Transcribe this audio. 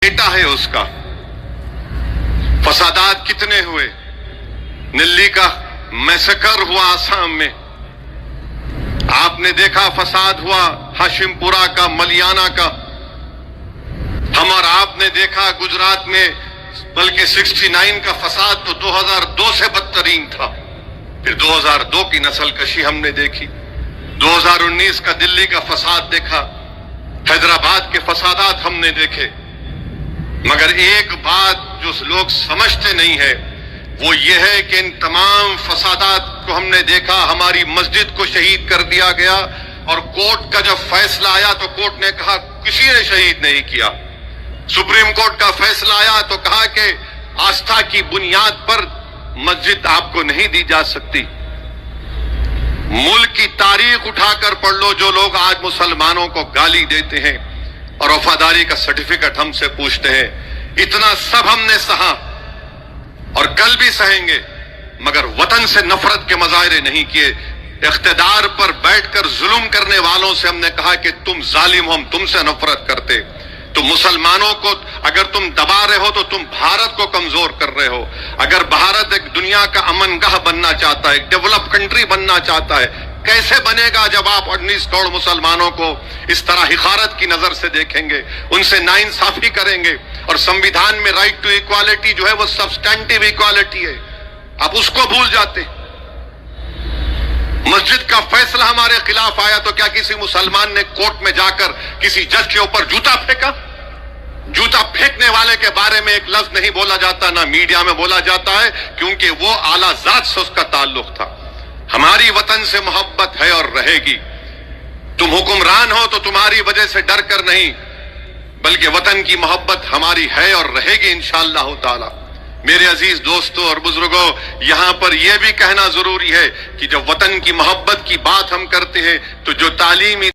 बेटा है उसका। फसादात कितने हुए, दिल्ली का मैसेकर हुआ आसाम में, आपने देखा फसाद हुआ हाशिमपुरा का, मलियाना का, हम और आपने देखा गुजरात में, बल्कि 69 का फसाद तो 2002 से बदतरीन था। फिर 2002 की नस्ल कशी हमने देखी, 2019 का दिल्ली का फसाद देखा, हैदराबाद के फसादात हमने देखे। मगर एक बात जो लोग समझते नहीं है वो ये है कि इन तमाम फसादात को हमने देखा, हमारी मस्जिद को शहीद कर दिया गया, और कोर्ट का जब फैसला आया तो कोर्ट ने कहा किसी ने शहीद नहीं किया। सुप्रीम कोर्ट का फैसला आया तो कहा कि आस्था की बुनियाद पर मस्जिद आपको नहीं दी जा सकती। मुल्क की तारीख उठाकर पढ़ लो, जो लोग आज मुसलमानों को गाली देते हैं और वफादारी का सर्टिफिकेट हमसे पूछते हैं, इतना सब हमने सहा और कल भी सहेंगे, मगर वतन से नफरत के मुजाहरे नहीं किए। इख्तिदार पर बैठकर जुल्म करने वालों से हमने कहा कि तुम जालिम हो, हम तुमसे नफरत करते। तो मुसलमानों को अगर तुम दबा रहे हो तो तुम भारत को कमजोर कर रहे हो। अगर भारत एक दुनिया का अमनगाह बनना चाहता है, एक डेवलप कंट्री बनना चाहता है, कैसे बनेगा जब आप 19 करोड़ मुसलमानों को इस तरह हिकारत की नजर से देखेंगे, उनसे नाइंसाफी करेंगे। और संविधान में राइट टू इक्वालिटी जो है वो सब्सटेंटिव इक्वालिटी है, आप उसको भूल जाते। मस्जिद का फैसला हमारे खिलाफ आया तो क्या किसी मुसलमान ने कोर्ट में जाकर किसी जज के ऊपर जूता फेंका? जूता फेंकने वाले के बारे में एक लफ्ज नहीं बोला जाता, ना मीडिया में बोला जाता है, क्योंकि वो आला जात से उसका ताल्लुक था। हमारी वतन से मोहब्बत है और रहेगी। तुम हुक्मरान हो तो तुम्हारी वजह से डर कर नहीं, बल्कि वतन की मोहब्बत हमारी है और रहेगी इंशाअल्लाह ताला। मेरे अजीज दोस्तों और बुजुर्गों, यहां पर यह भी कहना जरूरी है कि जब वतन की मोहब्बत की बात हम करते हैं तो जो तालीमी